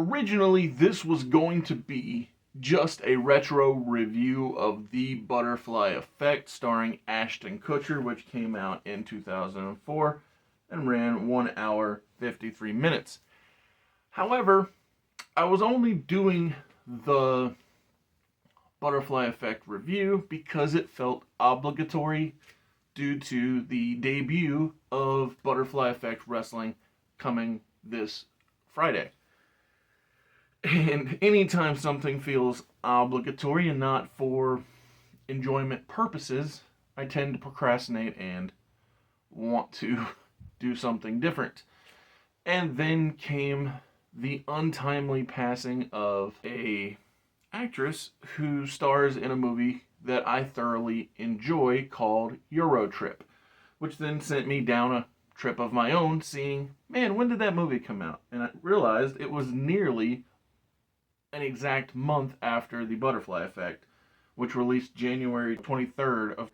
originally this was going to be just a retro review of The Butterfly Effect starring Ashton Kutcher, which came out in 2004 and ran 1 hour 53 minutes. However, I was only doing the Butterfly Effect review because it felt obligatory due to the debut of Butterfly Effect Wrestling coming this Friday. And anytime something feels obligatory and not for enjoyment purposes, I tend to procrastinate and want to do something different. And then came the untimely passing of a actress who stars in a movie that I thoroughly enjoy called Eurotrip, which then sent me down a trip of my own seeing, man, when did that movie come out? And I realized it was nearly an exact month after The Butterfly Effect, which released January 23rd of,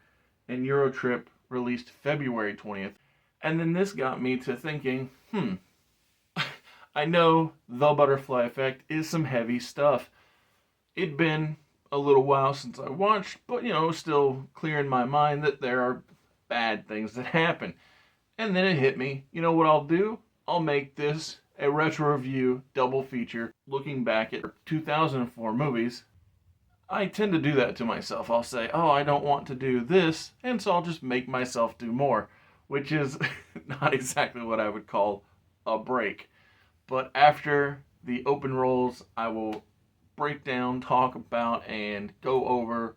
and Eurotrip released February 20th. And then this got me to thinking, I know The Butterfly Effect is some heavy stuff. It'd been a little while since I watched, but still clear in my mind that there are bad things that happen. And then it hit me, you know what I'll do? I'll make this a retro review double feature looking back at 2004 movies. I tend to do that to myself. I'll say, oh, I don't want to do this, and so I'll just make myself do more, which is not exactly what I would call a break. But after the open rolls, I will break down, talk about, and go over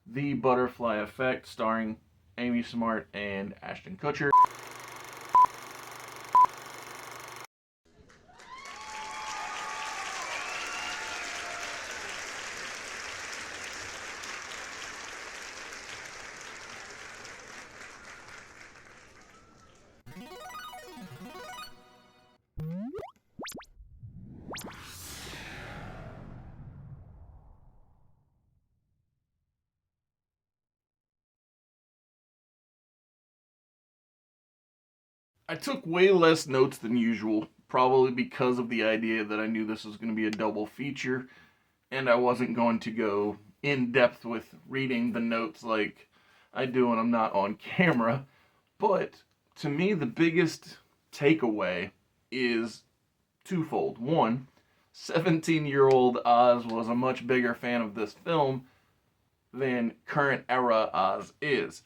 The Butterfly Effect starring Amy Smart and Ashton Kutcher. I took way less notes than usual, probably because of the idea that I knew this was going to be a double feature, and I wasn't going to go in depth with reading the notes like I do when I'm not on camera. But to me, the biggest takeaway is twofold. One, 17-year-old Oz was a much bigger fan of this film than current era Oz is.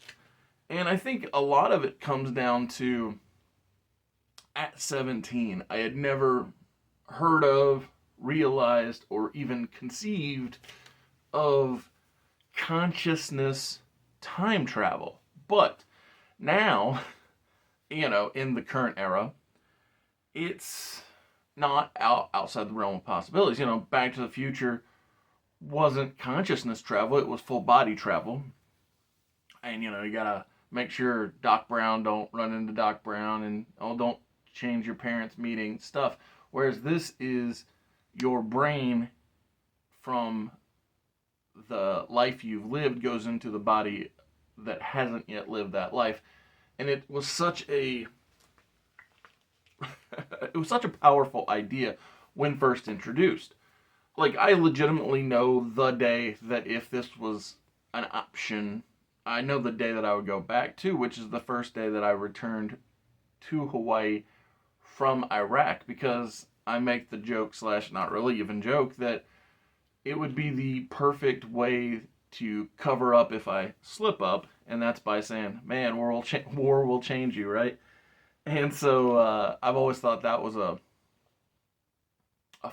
And I think a lot of it comes down to at 17, I had never heard of, realized, or even conceived of consciousness time travel. But now, in the current era, it's not outside the realm of possibilities. Back to the Future wasn't consciousness travel, it was full body travel. And, you gotta make sure Doc Brown don't run into Doc Brown and, don't change your parents' meeting stuff. Whereas this is your brain from the life you've lived goes into the body that hasn't yet lived that life. And it was such a it was such a powerful idea when first introduced. Like, I legitimately know the day that if this was an option, I know the day that I would go back to, which is the first day that I returned to Hawaii from Iraq, because I make the joke slash not really even joke that it would be the perfect way to cover up if I slip up, and that's by saying, man, war will change you, right? And so I've always thought that was a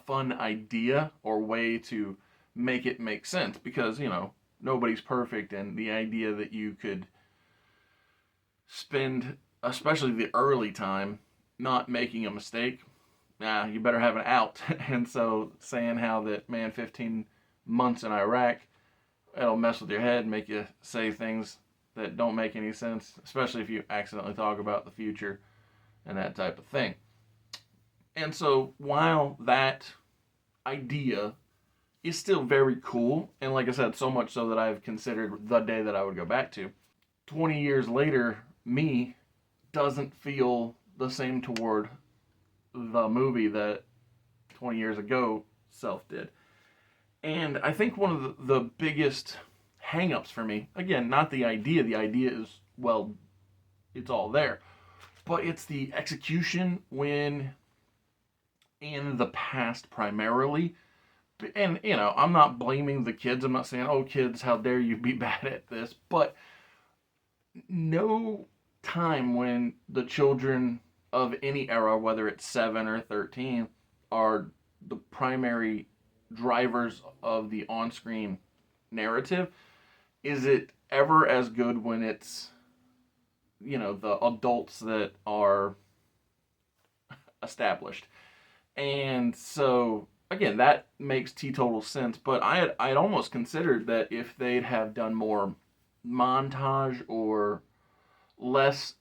fun idea or way to make it make sense, because nobody's perfect, and the idea that you could spend, especially the early time, not making a mistake, you better have an out. And so saying how that, man, 15 months in Iraq, it'll mess with your head and make you say things that don't make any sense, especially if you accidentally talk about the future and that type of thing. And so while that idea is still very cool, and like I said, so much so that I've considered the day that I would go back to, 20 years later, me doesn't feel the same toward the movie that 20 years ago self did. And I think one of the biggest hangups for me, again, not the idea is, well, it's all there, but it's the execution when in the past primarily. And, I'm not blaming the kids. I'm not saying, oh, kids, how dare you be bad at this. But no time when the children of any era, whether it's 7 or 13, are the primary drivers of the on screen narrative, is it ever as good when it's, the adults that are established. And so, again, that makes total sense. But I'd almost considered that if they'd have done more montage or less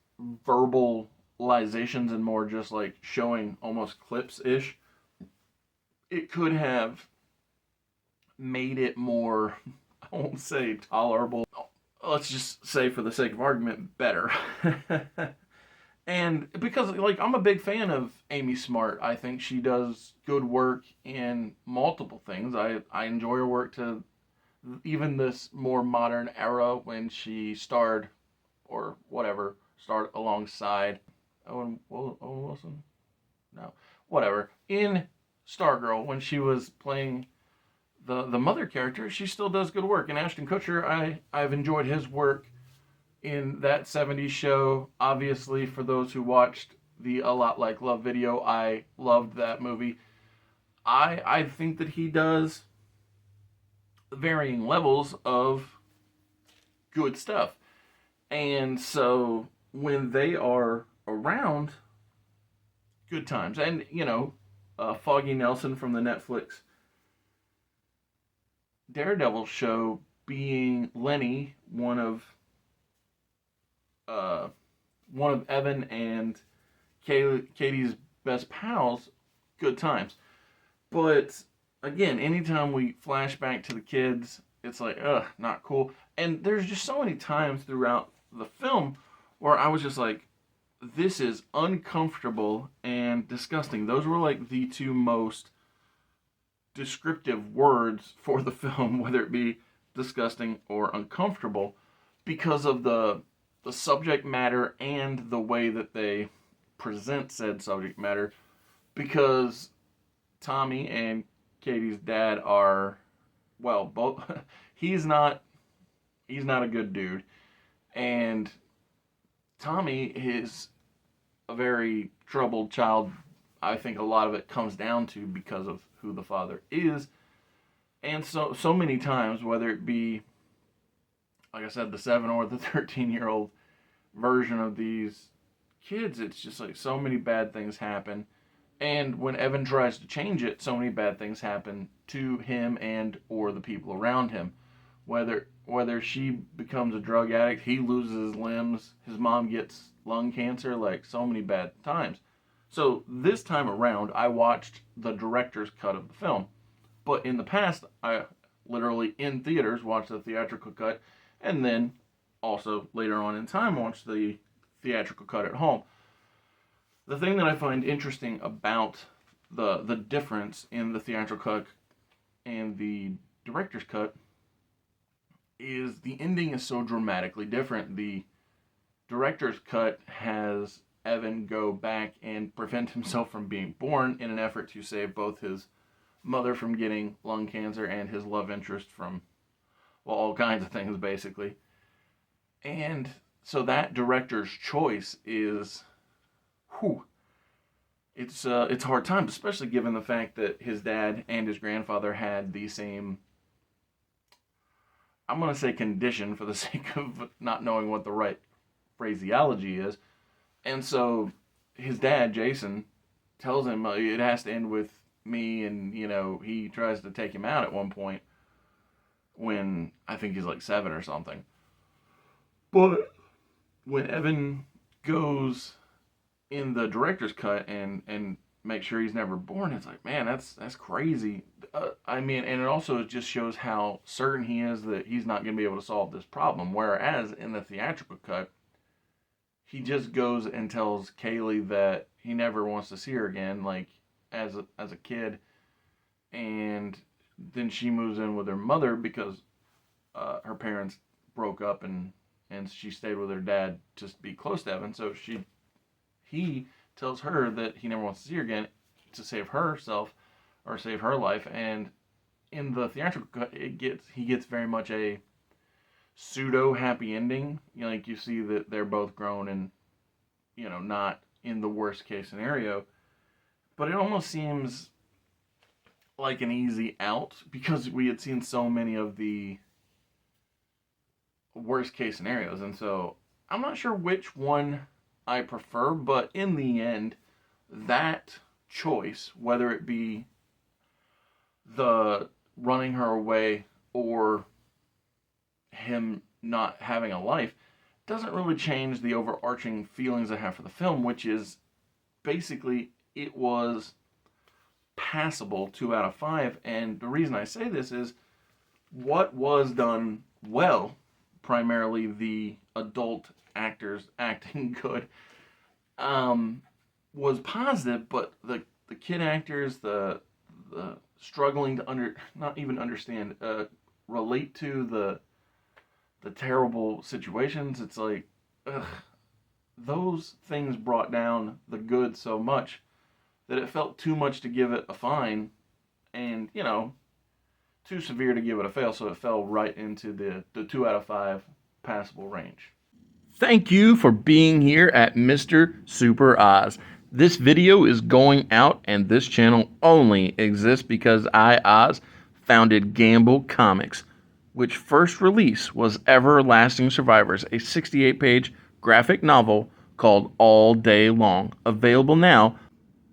verbalizations and more just like showing almost clips ish, it could have made it more, I won't say tolerable, let's just say for the sake of argument, better. And because, like, I'm a big fan of Amy Smart. I think she does good work in multiple things. I enjoy her work to even this more modern era when she starred, or whatever, starred alongside Owen Wilson? No. Whatever. In Stargirl, when she was playing the mother character, she still does good work. And Ashton Kutcher, I've enjoyed his work in that 70s show. Obviously, for those who watched the A Lot Like Love video, I loved that movie. I think that he does varying levels of good stuff. And so when they are around, good times. And, Foggy Nelson from the Netflix Daredevil show being Lenny, one of Evan and Katie's best pals, good times. But again, anytime we flash back to the kids, it's like, ugh, not cool. And there's just so many times throughout the film where I was just like, this is uncomfortable and disgusting. Those were like the two most descriptive words for the film, whether it be disgusting or uncomfortable, because of the subject matter and the way that they present said subject matter. Because Tommy and Katie's dad are, well, both he's not a good dude, and Tommy is a very troubled child. I think a lot of it comes down to because of who the father is. And so many times, whether it be, like I said, the 7 or the 13-year-old version of these kids, it's just like so many bad things happen. And when Evan tries to change it, so many bad things happen to him and or the people around him. Whether she becomes a drug addict, he loses his limbs, his mom gets lung cancer, like so many bad times. So this time around, I watched the director's cut of the film. But in the past, I literally in theaters watched the theatrical cut, and then also later on in time watched the theatrical cut at home. The thing that I find interesting about the difference in the theatrical cut and the director's cut is the ending is so dramatically different. The director's cut has Evan go back and prevent himself from being born in an effort to save both his mother from getting lung cancer and his love interest from, well, all kinds of things, basically. And so that director's choice is, it's a hard time, especially given the fact that his dad and his grandfather had the same, I'm going to say condition for the sake of not knowing what the right phraseology is. And so his dad, Jason, tells him it has to end with me, and, he tries to take him out at one point when I think he's like 7 or something. But when Evan goes in the director's cut and make sure he's never born, it's like, man, that's crazy. And it also just shows how certain he is that he's not going to be able to solve this problem. Whereas in the theatrical cut, he just goes and tells Kaylee that he never wants to see her again, like as a kid, and then she moves in with her mother because her parents broke up, and she stayed with her dad just to be close to Evan. So he tells her that he never wants to see her again to save herself or save her life. And in the theatrical cut, he gets very much a pseudo happy ending. You know, like you see that they're both grown and, you know, not in the worst case scenario. But it almost seems like an easy out because we had seen so many of the worst case scenarios. And so I'm not sure which one I prefer, but in the end, that choice, whether it be the running her away or him not having a life, doesn't really change the overarching feelings I have for the film, which is basically it was passable 2 out of 5. And the reason I say this is what was done well, primarily the adult actors acting good, was positive, but the kid actors, the struggling to not even understand, relate to the terrible situations. It's like, ugh, those things brought down the good so much that it felt too much to give it a fine, and you know, too severe to give it a fail. So it fell right into the 2 out of 5 passable range. Thank you for being here at Mr. Super Oz. This video is going out, and this channel only exists because I, Oz, founded Gamble Comics, which first release was Everlasting Survivors, a 68-page graphic novel called All Day Long. Available now.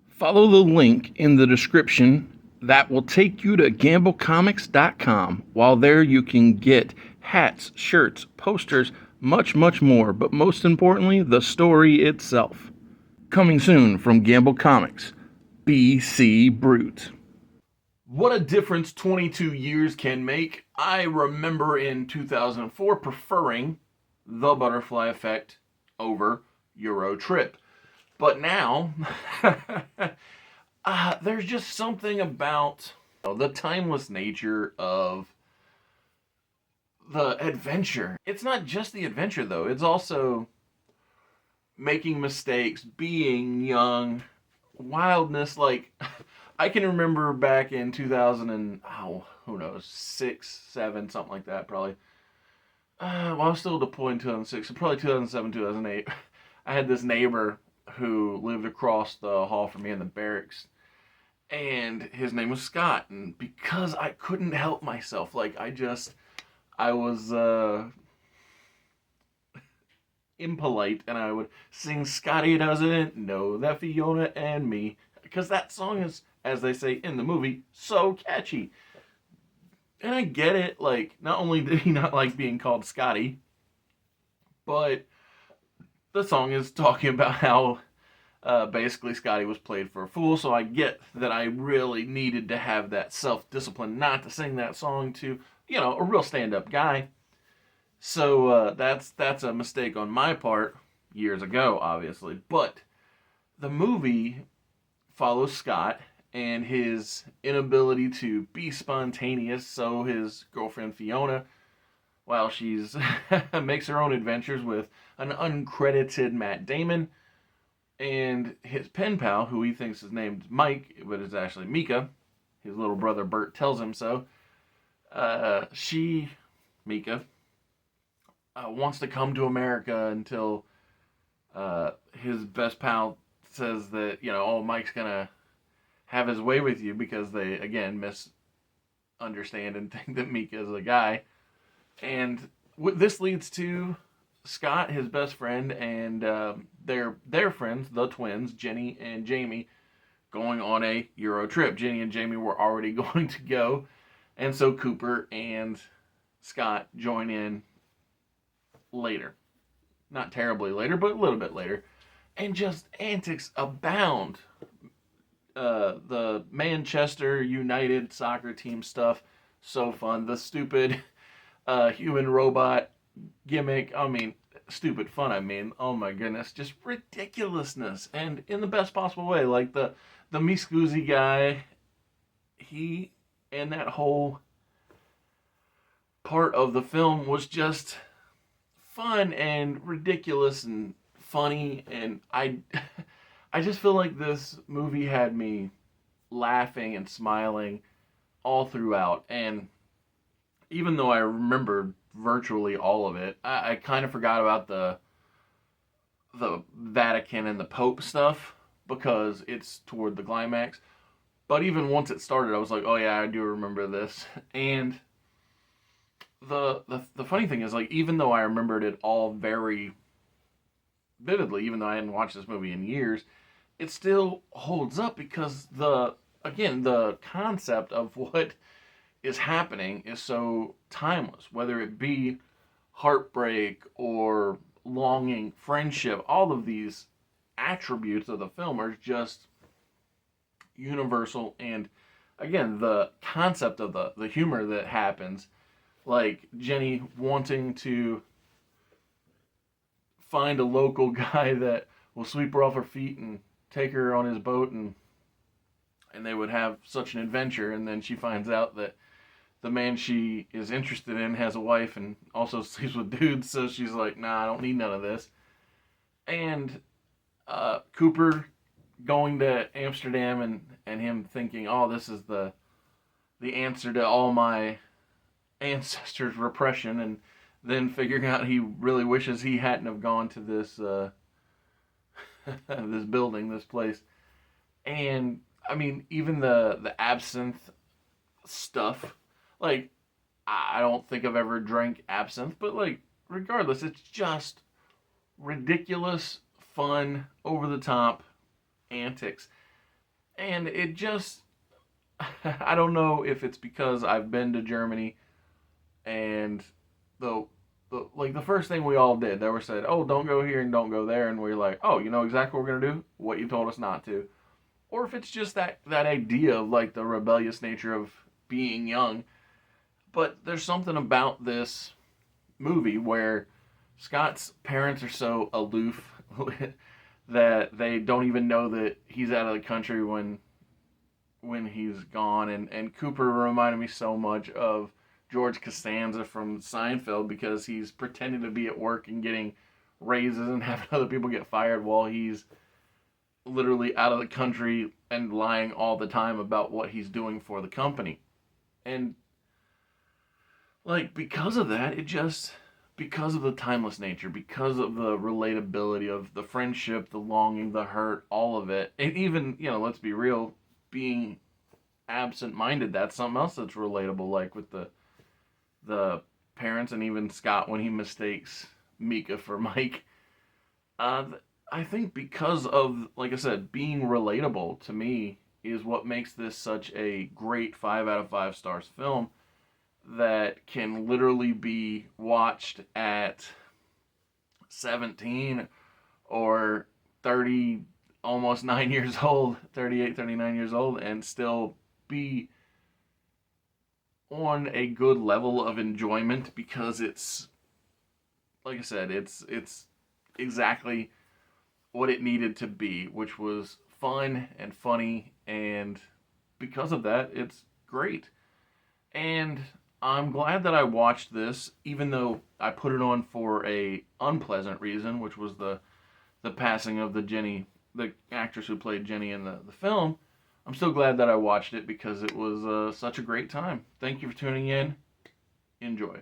Follow the link in the description that will take you to gamblecomics.com. While there, you can get hats, shirts, posters, much, much more, but most importantly, the story itself. Coming soon from Gamble Comics, BC Brute. What a difference 22 years can make. I remember in 2004 preferring The Butterfly Effect over Euro Trip. But now, there's just something about the timeless nature of the adventure. It's not just the adventure, though. It's also making mistakes, being young, wildness. Like, I can remember back in 2000 and, who knows, 6, 7, something like that, probably. Well, I was still deployed in 2006, so probably 2007, 2008. I had this neighbor who lived across the hall from me in the barracks, and his name was Scott. And because I couldn't help myself, like I was impolite, and I would sing Scotty doesn't know that Fiona and me, because that song is, as they say in the movie, so catchy. And I get it, like, not only did he not like being called Scotty, but the song is talking about how basically Scotty was played for a fool. So I get that I really needed to have that self-discipline not to sing that song to, you know, a real stand-up guy. So that's a mistake on my part years ago, obviously. But the movie follows Scott and his inability to be spontaneous. So his girlfriend Fiona, while she's makes her own adventures with an uncredited Matt Damon, and his pen pal, who he thinks is named Mike, but is actually Mika. His little brother Bert tells him so. Mika, wants to come to America until his best pal says that, you know, oh, Mike's gonna have his way with you, because they, again, misunderstand and think that Mika is a guy. And this leads to Scott, his best friend, and their friends, the twins, Jenny and Jamie, going on a Euro trip. Jenny and Jamie were already going to go, and so Cooper and Scott join in later. Not terribly later, but a little bit later. And just antics abound. The Manchester United soccer team stuff, so fun. The stupid human robot gimmick, stupid fun, oh my goodness, just ridiculousness, and in the best possible way. Like the Miss Guzzi guy, he and that whole part of the film was just fun and ridiculous and funny, and I just feel like this movie had me laughing and smiling all throughout. And even though I remembered virtually all of it, I kind of forgot about the Vatican and the Pope stuff because it's toward the climax. But even once it started, I was like, oh yeah, I do remember this. And the funny thing is, like, even though I remembered it all very vividly, even though I hadn't watched this movie in years, it still holds up because the concept of what is happening is so timeless, whether it be heartbreak or longing, friendship, all of these attributes of the film are just universal. And again, the concept of the humor that happens, like Jenny wanting to find a local guy that will sweep her off her feet and take her on his boat, and they would have such an adventure, and then she finds out that the man she is interested in has a wife and also sleeps with dudes, so she's like, nah, I don't need none of this. And Cooper going to Amsterdam, and him thinking, oh, this is the answer to all my ancestors' repression, and then figuring out he really wishes he hadn't have gone to this this building, this place. And I mean, even the absinthe stuff, like, I don't think I've ever drank absinthe, but like, regardless, it's just ridiculous, fun, over the top antics. And it just, I don't know if it's because I've been to Germany, and the first thing we all did, they were said, oh, don't go here and don't go there. And we are like, oh, you know exactly what we're going to do? What you told us not to. Or if it's just that idea of like the rebellious nature of being young. But there's something about this movie where Scott's parents are so aloof that they don't even know that he's out of the country when he's gone. And Cooper reminded me so much of George Costanza from Seinfeld because he's pretending to be at work and getting raises and having other people get fired while he's literally out of the country and lying all the time about what he's doing for the company. And like, because of that, because of the timeless nature, because of the relatability of the friendship, the longing, the hurt, all of it, and even, let's be real, being absent-minded, that's something else that's relatable, like with the parents, and even Scott when he mistakes Mika for Mike. I think because of, like I said, being relatable to me is what makes this such a great 5 out of 5 stars film that can literally be watched at 17 or 30, almost 9 years old, 38, 39 years old, and still be on a good level of enjoyment because it's, like I said, it's exactly what it needed to be, which was fun and funny, and because of that, it's great. And I'm glad that I watched this, even though I put it on for a unpleasant reason, which was the passing of the actress who played Jenny in the film. I'm still glad that I watched it because it was such a great time. Thank you for tuning in. Enjoy.